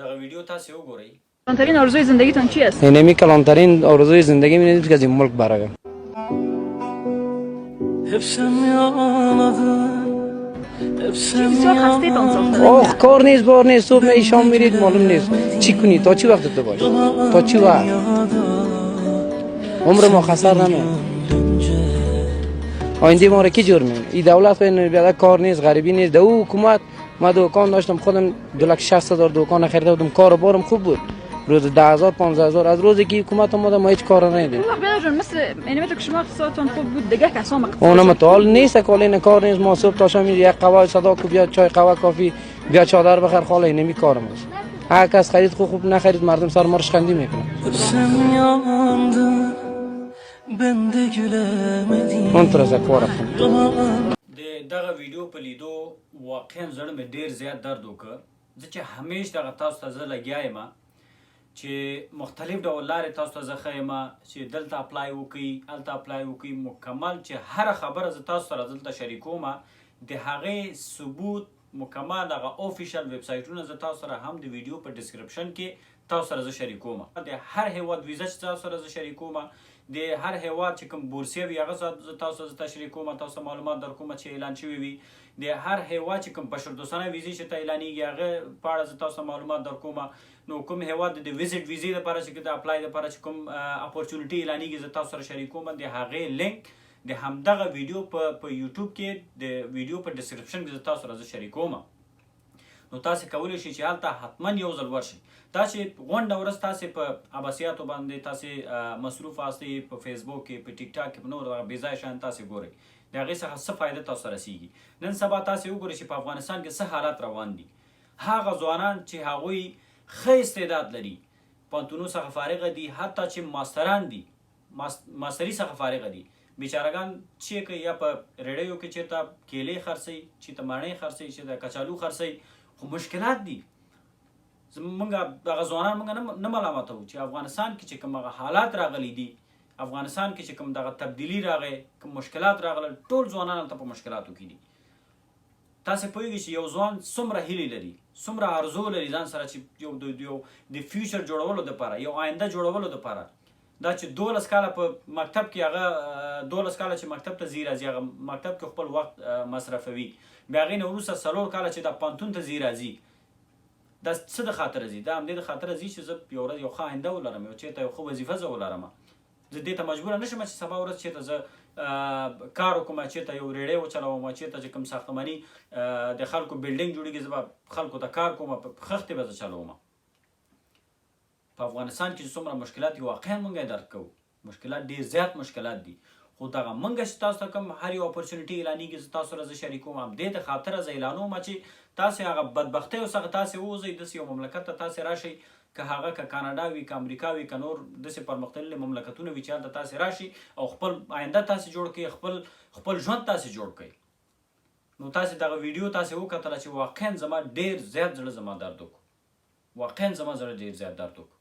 دغه ویډیو تاسو وګورئ. کلانترین آرزوی زندگیتون چی است؟ اینمی کلانترین آرزوی زندگی اینه که از این ملک برگردم. بسیار خسته‌تان ساخته. آخ کار نیست بار نیست صبح می شام میرید معلوم نیست چی کنی تا چی وقت تو باش تا چی وقت عمر ما خسر نمیه آینده ما را کی جور میونه این دولت بیاد کار نیست غریبی نیست دو حکومت ما دکان داشتم خودم 2,60,000 دکان خریده بودم کار بارم خوب بود روز 10,000 15,000 از روزی که حکومت اومد ما هیچ کار ندیدیم. بیادر جان مثل اینه که شما اقتصادتون خوب بود دیگه کسام اقتصاد اونم تو نیست کار این کار نیست ما صبح تا شام یک قهوه صدا کو بیا چای قهوه کافی بیا چادر بخر خاله اینمی کارم است هر کس خرید خوب نخرید مردم سر ما رشخندی میکنه اون طرز کار کنم دغه ویډیو په لیدو واقعا زړه مې ډیر زیات درد وکړ زه چې همیش دغه تاسو ته زه لګیا یم چې مختلف ډول لارې تاسو ته زه ښیم چې دلته اپلای وکړئ هلته اپلای وکړئ مکمل چې هره خبره زه تاسو سره دلته شریکوم د هغې ثبوت مکمل دغه اوفیشل ویب سایټونه زه تاسو سره هم د ویډیو په ډسکرپشن کې تاسو سره زه شریکوم د هر هیواد ویزه چې تاسو سره زه شریکوم د هر هیواد چې کوم بورسیه وي هغه زه تاسو ته تشریح کوم تاسو معلومات درکوم چې اعلان شوي وي د هر هیواد چې کوم بشردوستانه ویزې چې ته اعلانېږي هغه په اړه زه تاسو معلومات درکوم نو کوم هیواد د ویزټ ویزې لپاره چې د اپلای لپاره چې کوم اپورچونټي اعلانېږي زه تاسو سره شریکوم د هغې لینک د همدغه ویډیو په یوټیوب کې د ویډیو په ډسکرپشن کې زه تاسو سره زه شریکوم نو تاسو کولی شئ چې هلته حتما یو ځل ورشئ دا چې غونډه ورځ تاسې په عباسیاتو باندې تاسې مصروف هستئ په فیسبوک کې په ټیک ټاک کې په نور دغه بېځایه شیان تاسې ګورئ د هغې څخه څه فایده تاسو ته رسیږي نن سبا تاسې وګورئ چې په افغانستان کې څه حالات روان دي هغه ځوانان چې هغوی ښه استعداد لري پوهنتونو څخه فارغه دي حتی چې ماستران دي ماستري څخه فارغه دي بیچارهګان چې کوي یا په ریډیو کې چېرته کیلې خرڅوي چېرته مڼې خرڅوي چېرته کچالو خرڅوي خو مشکلات دي موږ دغه ځوانان موږ نه ملامتوو چې افغانستان کې چې کوم هغه حالات راغلي دي افغانستان کې چې کوم دغه تبدیلي راغی کوم مشکلات راغلل ټول ځوانان هلته په مشکلاتو کې دي تاسې پوهېږئ چې یو ځوان څومره هیلې لري څومره ارزو لري ځان سره چې یو د فیوچر جوړولو دپاره یو آینده جوړولو دپاره دا چې 12 کاله په مکتب کې هغه 12 کاله چې مکتب ته ځي راځي هغه مکتب کې خپل وخت مصرفوي بیا هغې نه وروسته 4 کاله چې دا پوهنتون ته ځي راځي دا څه د خاطره ځي دا همدې د خاطره ځي چې زه یو ورځ یو ښه آینده ولرم یو چېرته یو ښه وظیفه زه ولرم زه دې ته مجبوره نه شم چې سبا ورځ چېرته زه کار وکړم چېرته یو ریډۍ وچلوم چېرته چې کوم ساختماني د خلکو بلډینګ جوړېږي زه به خلکو ته کار کوم په خښتې به زه چلوم په افغانستان کې چې څومره مشکلات دي واقعا موږ یې درک کوو مشکلات ډېر زیات مشکلات دي خو دغه موږ چې تاسو ته کوم هر یو اپورچونټي اعلانېږي زه تاسو سره زه شریکوم همدې د خاطره زه اعلانوم چې تاسې هغه بدبختیو څخه تاسې ووځئ داسې یو مملکت ته تاسې راشئ که هغه که کاناډا وي که امریکا وي که نور داسې پرمختللي مملکتونه وي چې هلته تاسې راشئ او خپل آینده تاسې جوړ کړئ خپل ژوند تاسې جوړ کړئ نو تاسې دغه ویډیو تاسې وکتله چې واقعا زما ډېر زیات زړه زما درد وکړو واقعا زما زړه ډېر زیات درد وکړو